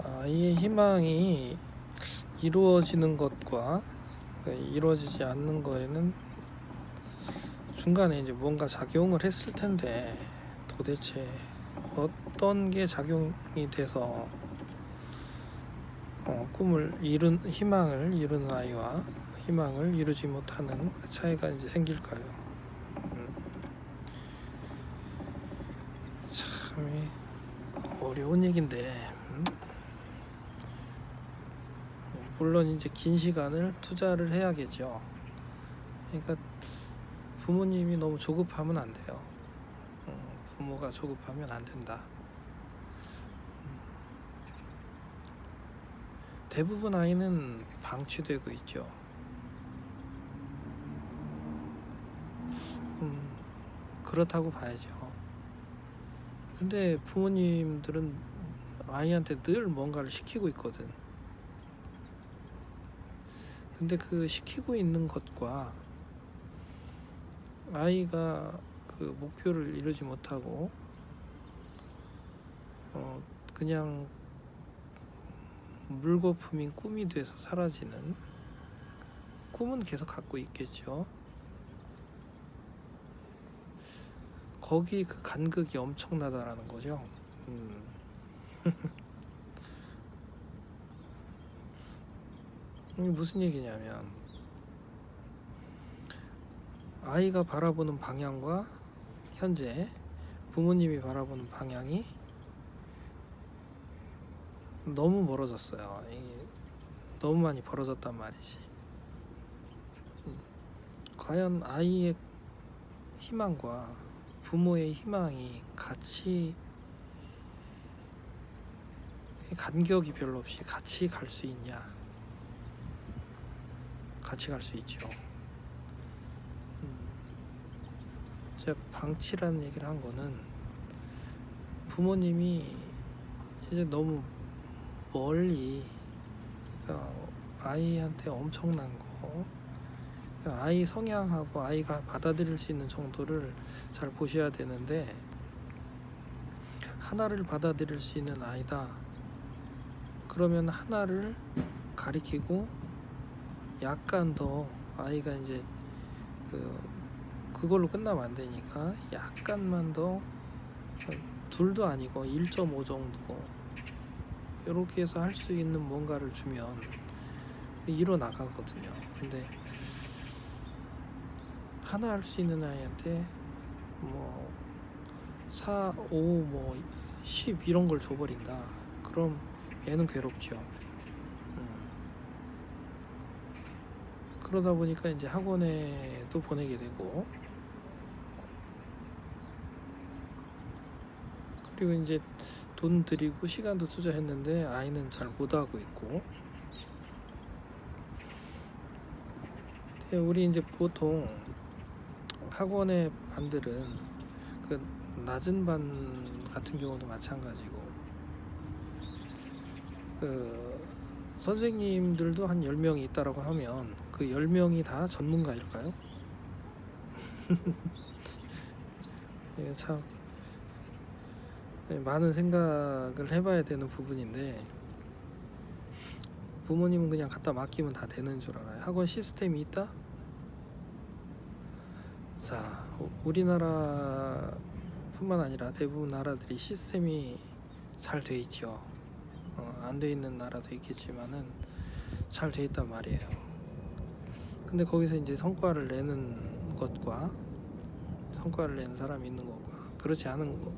아이의 희망이 이루어지는 것과 이루어지지 않는 거에는 중간에 이제 뭔가 작용을 했을 텐데, 도대체 어떤 게 작용이 돼서 희망을 이루는 아이와 희망을 이루지 못하는 그 차이가 이제 생길까요? 참 어려운 얘긴데, 물론 이제 긴 시간을 투자를 해야겠죠. 그러니까 부모님이 너무 조급하면 안 돼요. 부모가 조급하면 안 된다. 대부분 아이는 방치되고 있죠. 그렇다고 봐야죠. 근데 부모님들은 아이한테 늘 뭔가를 시키고 있거든. 근데 그 시키고 있는 것과 아이가 그 목표를 이루지 못하고 그냥 물거품인 꿈이 돼서 사라지는, 꿈은 계속 갖고 있겠죠. 거기 그 간극이 엄청나다라는 거죠. 이게 무슨 얘기냐면, 아이가 바라보는 방향과 현재 부모님이 바라보는 방향이 너무 멀어졌어요. 이게 너무 많이 벌어졌단 말이지. 과연 아이의 희망과 부모의 희망이 같이, 간격이 별로 없이 같이 갈 수 있냐? 같이 갈 수 있죠. 제가 방치라는 얘기를 한 거는, 부모님이 이제 너무 멀리, 그러니까 아이한테 엄청난 거, 그러니까 아이 성향하고 아이가 받아들일 수 있는 정도를 잘 보셔야 되는데, 하나를 받아들일 수 있는 아이다. 그러면 하나를 가리키고 약간 더, 아이가 이제 그걸로 끝나면 안 되니까 약간만 더, 둘도 아니고 1.5 정도 이렇게 해서 할 수 있는 뭔가를 주면 일어나가거든요. 근데 하나 할 수 있는 아이한테 뭐 4, 5, 뭐 10 이런 걸 줘버린다. 그럼 얘는 괴롭죠. 그러다 보니까 이제 학원에도 보내게 되고, 그리고 이제 돈 들이고 시간도 투자했는데 아이는 잘 못하고 있고. 우리 이제 보통 학원의 반들은 그 낮은 반 같은 경우도 마찬가지고, 그 선생님들도 한 10명이 있다라고 하면 그 10명이 다 전문가일까요? 이게 참 많은 생각을 해봐야 되는 부분인데, 부모님은 그냥 갖다 맡기면 다 되는 줄 알아요. 학원 시스템이 있다? 자, 우리나라 뿐만 아니라 대부분 나라들이 시스템이 잘 돼 있죠. 안 돼 있는 나라도 있겠지만은 잘 돼 있단 말이에요. 근데 거기서 이제 성과를 내는 것과, 성과를 내는 사람이 있는 것과 그렇지 않은 거,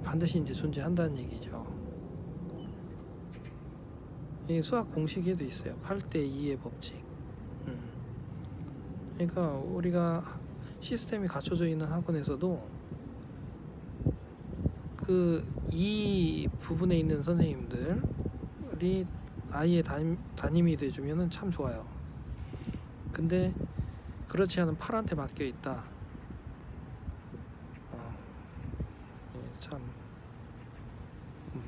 반드시 이제 존재한다는 얘기죠. 이 수학 공식에도 있어요. 8대2의 법칙. 그러니까 우리가 시스템이 갖춰져 있는 학원에서도 그 이 부분에 있는 선생님들이 아이의 담임이 돼주면은 참 좋아요. 근데 그렇지 않은 8한테 맡겨 있다. 참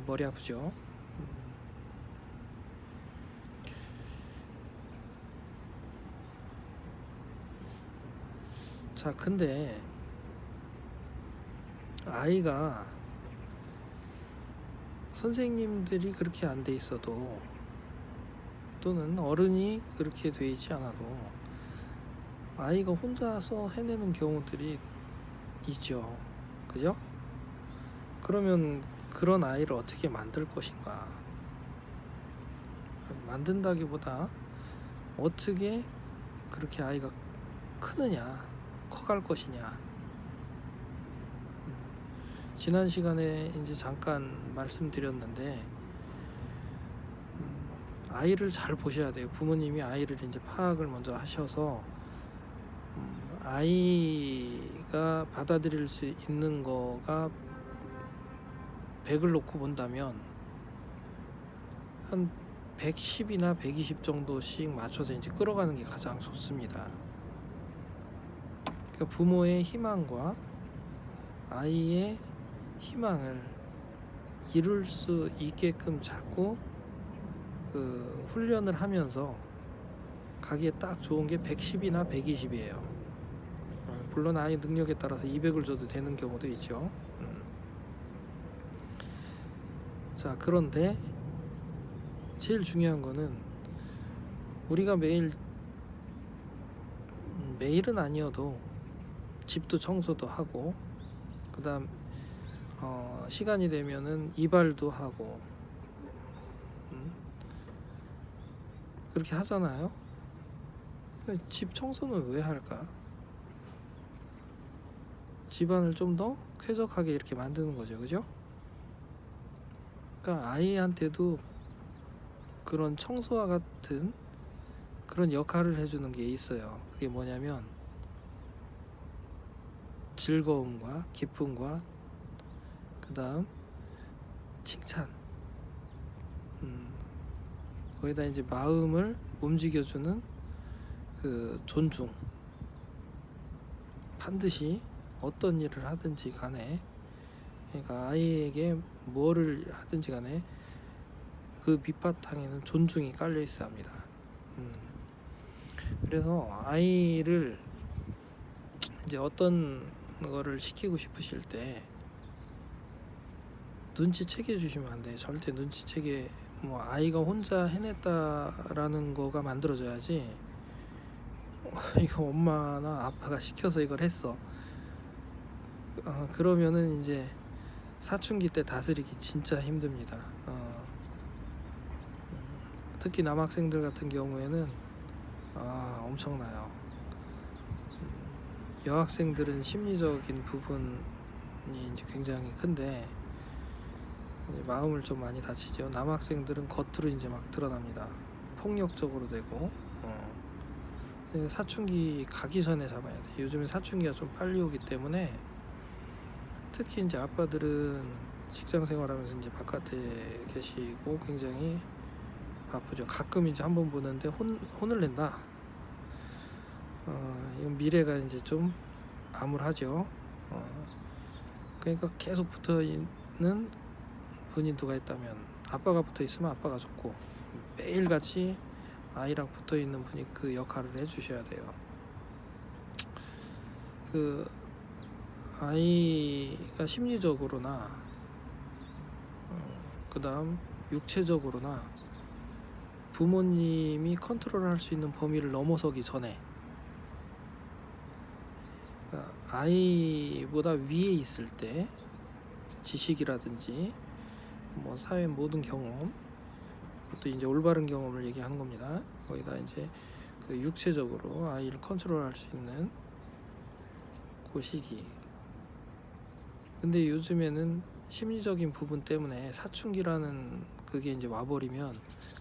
머리 아프죠. 자, 근데 아이가 선생님들이 그렇게 안 돼 있어도 또는 어른이 그렇게 돼 있지 않아도 아이가 혼자서 해내는 경우들이 있죠. 그죠? 그러면 그런 아이를 어떻게 만들 것인가? 만든다기보다 어떻게 그렇게 아이가 크느냐, 커갈 것이냐. 지난 시간에 이제 잠깐 말씀드렸는데, 아이를 잘 보셔야 돼요. 부모님이 아이를 이제 파악을 먼저 하셔서, 아이가 받아들일 수 있는 거가 100을 놓고 본다면 한 110이나 120 정도씩 맞춰서 이제 끌어가는 게 가장 좋습니다. 그러니까 부모의 희망과 아이의 희망을 이룰 수 있게끔 자꾸 그 훈련을 하면서 가기에 딱 좋은 게 110이나 120이에요. 물론 아이 능력에 따라서 200을 줘도 되는 경우도 있죠. 자, 그런데 제일 중요한 거는 우리가 매일은 아니어도 집도 청소도 하고, 그 다음 시간이 되면은 이발도 하고, 그렇게 하잖아요. 집 청소는 왜 할까? 집안을 좀 더 쾌적하게 이렇게 만드는 거죠. 그죠? 그러니까 아이한테도 그런 청소와 같은 그런 역할을 해주는 게 있어요. 그게 뭐냐면 즐거움과 기쁨과 그 다음 칭찬, 거기다 이제 마음을 움직여주는 그 존중. 반드시 어떤 일을 하든지 간에, 그러니까 아이에게 뭐를 하든지 간에 그 밑바탕에는 존중이 깔려 있어야 합니다. 그래서 아이를 이제 어떤 거를 시키고 싶으실 때 눈치채게 주시면 안 돼요. 절대 눈치채게, 뭐 아이가 혼자 해냈다라는 거가 만들어져야지 이거 엄마나 아빠가 시켜서 이걸 했어, 그러면은 이제 사춘기 때 다스리기 진짜 힘듭니다. 특히 남학생들 같은 경우에는 엄청나요. 여학생들은 심리적인 부분이 이제 굉장히 큰데 이제 마음을 좀 많이 다치죠. 남학생들은 겉으로 이제 막 드러납니다. 폭력적으로 되고. 사춘기 가기 전에 잡아야 돼. 요즘에 사춘기가 좀 빨리 오기 때문에 특히 이제 아빠들은 직장 생활하면서 이제 바깥에 계시고 굉장히 바쁘죠. 가끔 이제 한번 보는데 혼을 낸다. 이건 미래가 이제 좀 암울하죠. 그러니까 계속 붙어 있는 분이 누가 있다면 아빠가 붙어 있으면 아빠가 좋고, 매일같이 아이랑 붙어 있는 분이 그 역할을 해주셔야 돼요. 그 아이가 심리적으로나 그 다음 육체적으로나 부모님이 컨트롤할 수 있는 범위를 넘어서기 전에, 그러니까 아이보다 위에 있을 때 지식이라든지 뭐 사회 모든 경험, 또 이제 올바른 경험을 얘기하는 겁니다. 거기다 이제 그 육체적으로 아이를 컨트롤할 수 있는 그 시기. 근데 요즘에는 심리적인 부분 때문에 사춘기라는 그게 이제 와버리면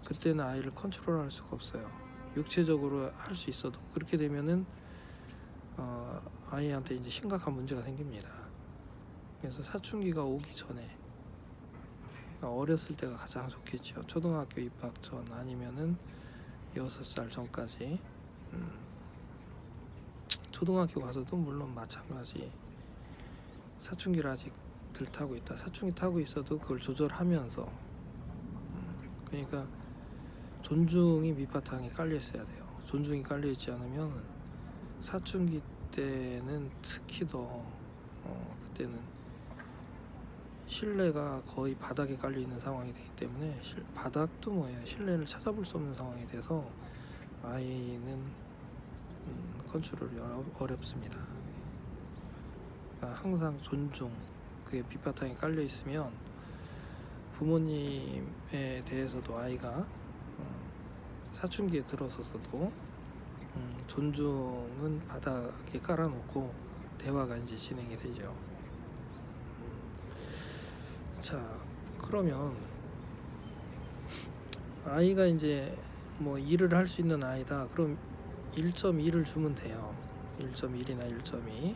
그때는 아이를 컨트롤할 수가 없어요. 육체적으로 할 수 있어도 그렇게 되면은 아이한테 이제 심각한 문제가 생깁니다. 그래서 사춘기가 오기 전에, 그러니까 어렸을 때가 가장 좋겠죠. 초등학교 입학 전 아니면은 6살 전까지. 초등학교 가서도 물론 마찬가지. 사춘기를 아직 덜 타고 있다. 사춘기 타고 있어도 그걸 조절하면서, 그러니까 존중이 밑바탕에 깔려 있어야 돼요. 존중이 깔려 있지 않으면 사춘기 때는 특히 더 그때는 실내가 거의 바닥에 깔려 있는 상황이 되기 때문에 바닥도 뭐예요, 실내를 찾아볼 수 없는 상황이 돼서 아이는 컨트롤이 어렵습니다. 그러니까 항상 존중, 그게 밑바탕에 깔려 있으면 부모님에 대해서도 아이가 사춘기에 들어서서도 존중은 바닥에 깔아놓고 대화가 이제 진행이 되죠. 자, 그러면 아이가 이제 뭐 일을 할 수 있는 아이다. 그럼 1.2를 주면 돼요. 1.1이나 1.2.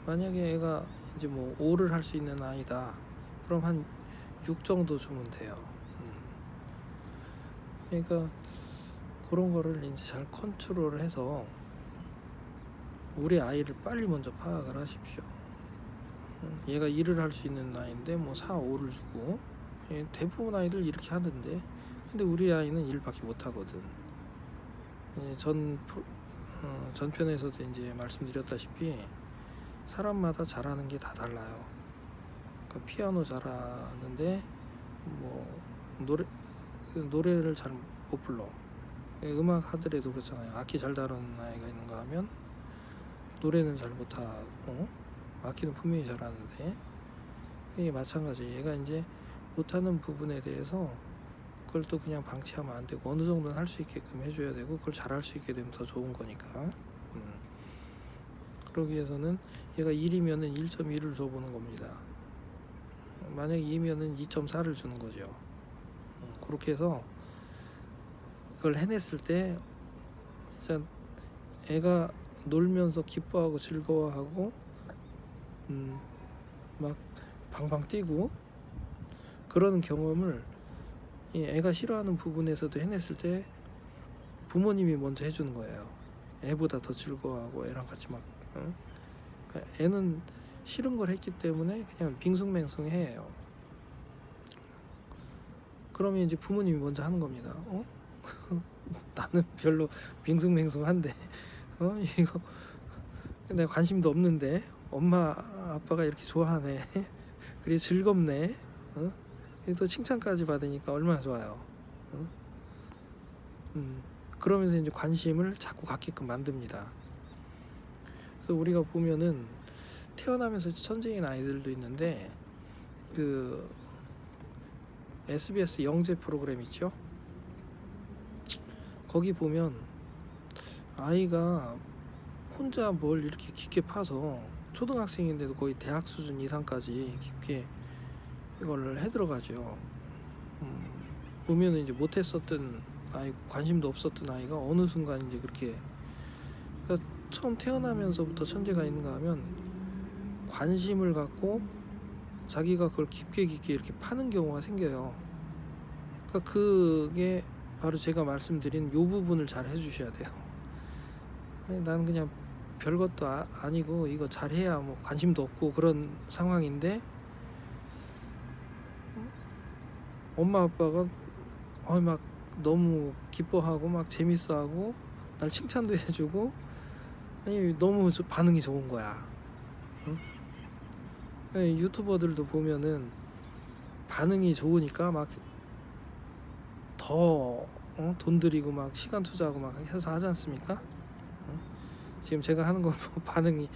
만약에 애가 이제 뭐 5를 할 수 있는 아이다. 그럼 한 6 정도 주면 돼요. 그러니까 그런 거를 이제 잘 컨트롤을 해서 우리 아이를 빨리 먼저 파악을 하십시오. 얘가 일을 할 수 있는 나이인데 뭐 4, 5를 주고, 대부분 아이들 이렇게 하던데, 근데 우리 아이는 일밖에 못 하거든. 전편에서도 이제 말씀드렸다시피 사람마다 잘하는 게 다 달라요. 그러니까 피아노 잘하는데 뭐 노래를 잘 못 불러. 음악 하더라도 그렇잖아요. 악기 잘 다루는 아이가 있는가 하면 노래는 잘 못하고 악기는 분명히 잘하는데, 이게 마찬가지. 얘가 이제 못하는 부분에 대해서 그걸 또 그냥 방치하면 안 되고 어느 정도는 할 수 있게끔 해줘야 되고, 그걸 잘할 수 있게 되면 더 좋은 거니까. 그러기 위해서는 얘가 1이면은 1.1을 줘보는 겁니다. 만약 2면은 2.4를 주는 거죠. 그렇게 해서 그걸 해냈을 때 진짜 애가 놀면서 기뻐하고 즐거워하고 막 방방 뛰고 그러는 경험을 이 애가 싫어하는 부분에서도 해냈을 때 부모님이 먼저 해주는 거예요. 애보다 더 즐거워하고 애랑 같이 막 그러니까 애는 싫은 걸 했기 때문에 그냥 빙숭맹숭해요. 그러면 이제 부모님이 먼저 하는 겁니다. 나는 별로 빙숭맹숭한데 이거 내가 관심도 없는데 엄마 아빠가 이렇게 좋아하네. 그래 즐겁네. 또 칭찬까지 받으니까 얼마나 좋아요. 그러면서 이제 관심을 자꾸 갖게끔 만듭니다. 그래서 우리가 보면은 태어나면서 천재인 아이들도 있는데, 그 SBS 영재 프로그램 있죠? 거기 보면 아이가 혼자 뭘 이렇게 깊게 파서 초등학생인데도 거의 대학 수준 이상까지 깊게 이걸 해들어가죠. 보면 이제 못했었던 아이고 관심도 없었던 아이가 어느 순간 이제 그렇게, 그러니까 처음 태어나면서부터 천재가 있는가 하면 관심을 갖고 자기가 그걸 깊게 이렇게 파는 경우가 생겨요. 그러니까 그게 바로 제가 말씀드린 요 부분을 잘 해주셔야 돼요. 나는 그냥 별것도 아니고 이거 잘해야 뭐 관심도 없고 그런 상황인데, 엄마 아빠가 막 너무 기뻐하고 막 재밌어하고 날 칭찬도 해주고, 아니 너무 반응이 좋은 거야. 유튜버들도 보면은 반응이 좋으니까 막 더 돈 들이고 막 시간 투자하고 막 해서 하지 않습니까? 지금 제가 하는 건 뭐 반응이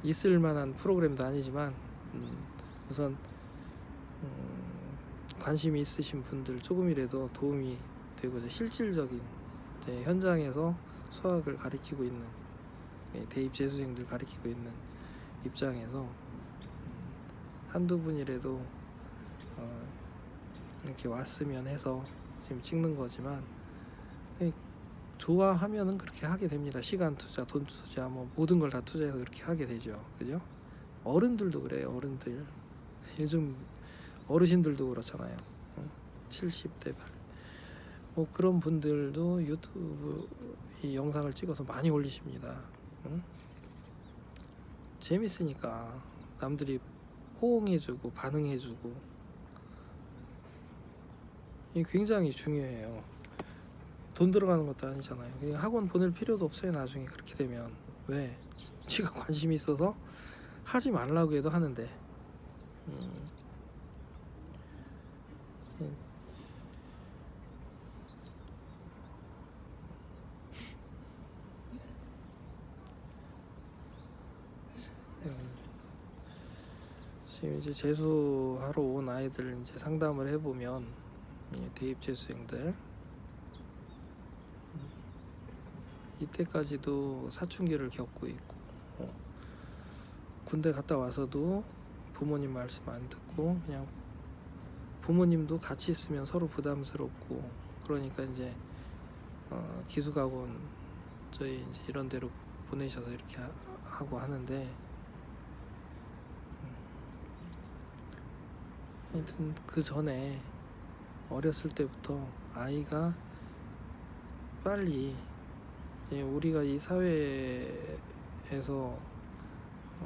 있을 만한 프로그램도 아니지만 우선 관심이 있으신 분들 조금이라도 도움이 되고 실질적인 현장에서 수학을 가르치고 있는 대입 재수생들 가르치고 있는 입장에서 한두 분이라도 이렇게 왔으면 해서 지금 찍는 거지만, 좋아하면은 그렇게 하게 됩니다. 시간 투자, 돈 투자, 뭐 모든 걸 다 투자해서 그렇게 하게 되죠. 그죠? 어른들도 그래요. 어른들 요즘 어르신들도 그렇잖아요. 70대 8 뭐 그런 분들도 유튜브 이 영상을 찍어서 많이 올리십니다. 재밌으니까 남들이 호응해주고 반응해주고, 이게 굉장히 중요해요. 돈 들어가는 것도 아니잖아요. 그냥 학원 보낼 필요도 없어요. 나중에 그렇게 되면. 왜? 지가 관심이 있어서 하지 말라고 해도 하는데, 음, 지금 이제 재수하러 온 아이들 이제 상담을 해보면 대입 재수생들 이때까지도 사춘기를 겪고 있고 군대 갔다 와서도 부모님 말씀 안 듣고 그냥 부모님도 같이 있으면 서로 부담스럽고 그러니까 이제 기숙학원 저희 이제 이런 데로 보내셔서 이렇게 하고 하는데 하여튼 그 전에 어렸을 때부터 아이가 빨리 이제 우리가 이 사회에서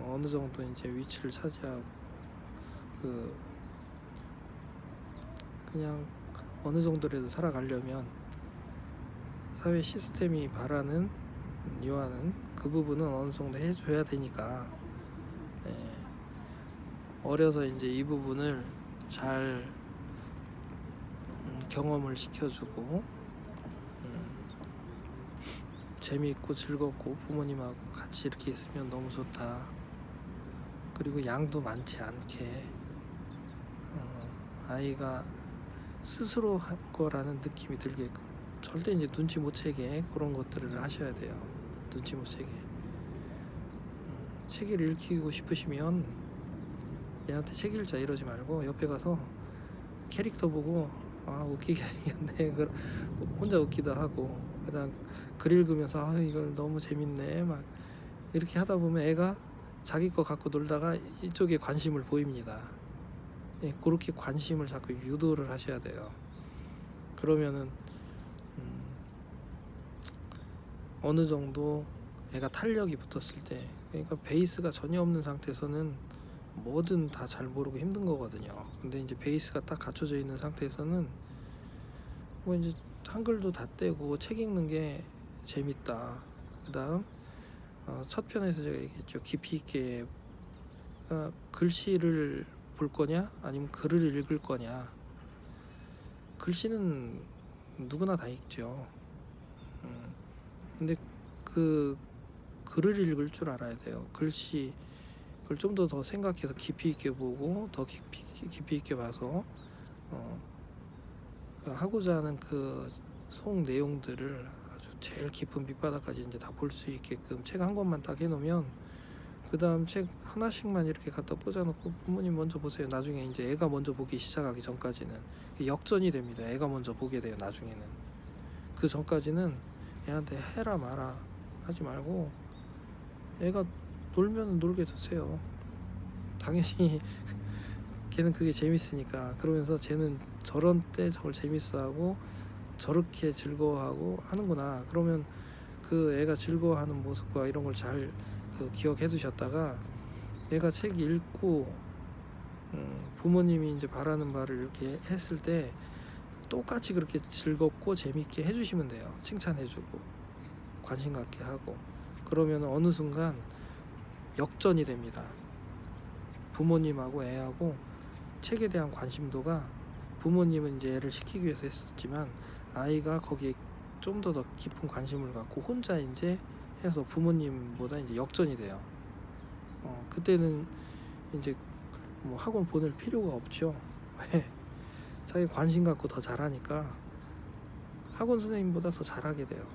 어느 정도 이제 위치를 차지하고 그냥 어느 정도라도 살아가려면 사회 시스템이 바라는 요하는 그 부분은 어느 정도 해줘야 되니까 어려서 이제 이 부분을 잘 경험을 시켜주고 재미있고 즐겁고 부모님하고 같이 이렇게 있으면 너무 좋다. 그리고 양도 많지 않게 아이가 스스로 한 거라는 느낌이 들게끔 절대 이제 눈치 못 채게 그런 것들을 하셔야 돼요. 눈치 못 채게 책을 읽히고 싶으시면 얘한테 책 읽자 이러지 말고 옆에 가서 캐릭터 보고 웃기게 생겼네 혼자 웃기도 하고 그다음 글 읽으면서 이걸 너무 재밌네 막 이렇게 하다 보면 애가 자기 거 갖고 놀다가 이쪽에 관심을 보입니다. 그렇게 관심을 자꾸 유도를 하셔야 돼요. 그러면은 어느 정도 애가 탄력이 붙었을 때 그러니까 베이스가 전혀 없는 상태에서는 뭐든 다 잘 모르고 힘든 거거든요. 근데 이제 베이스가 딱 갖춰져 있는 상태에서는 뭐 이제 한글도 다 떼고 책 읽는 게 재밌다. 그다음 첫 편에서 제가 얘기했죠. 깊이 있게 글씨를 볼 거냐 아니면 글을 읽을 거냐. 글씨는 누구나 다 읽죠. 근데 그 글을 읽을 줄 알아야 돼요. 글씨 그걸 좀 더 생각해서 깊이 있게 보고 더 깊이 있게 봐서 하고자 하는 그 속 내용들을 아주 제일 깊은 밑바닥까지 이제 다 볼 수 있게끔 책 한 권만 딱 해놓으면 그 다음 책 하나씩만 이렇게 갖다 꽂아놓고 부모님 먼저 보세요. 나중에 이제 애가 먼저 보기 시작하기 전까지는 역전이 됩니다. 애가 먼저 보게 돼요. 나중에는 그 전까지는 애한테 해라 마라 하지 말고 애가 놀면 놀게 두세요. 당연히 걔는 그게 재밌으니까. 그러면서 쟤는 저런 때 저걸 재밌어하고 저렇게 즐거워하고 하는구나. 그러면 그 애가 즐거워하는 모습과 이런 걸 잘 기억해 두셨다가 애가 책 읽고 부모님이 이제 바라는 바를 이렇게 했을 때 똑같이 그렇게 즐겁고 재밌게 해주시면 돼요. 칭찬해주고 관심 갖게 하고 그러면 어느 순간 역전이 됩니다. 부모님하고 애하고 책에 대한 관심도가 부모님은 이제 애를 시키기 위해서 했었지만 아이가 거기에 좀 더 깊은 관심을 갖고 혼자 이제 해서 부모님보다 이제 역전이 돼요. 그때는 이제 뭐 학원 보낼 필요가 없죠. 자기 관심 갖고 더 잘하니까 학원 선생님보다 더 잘하게 돼요.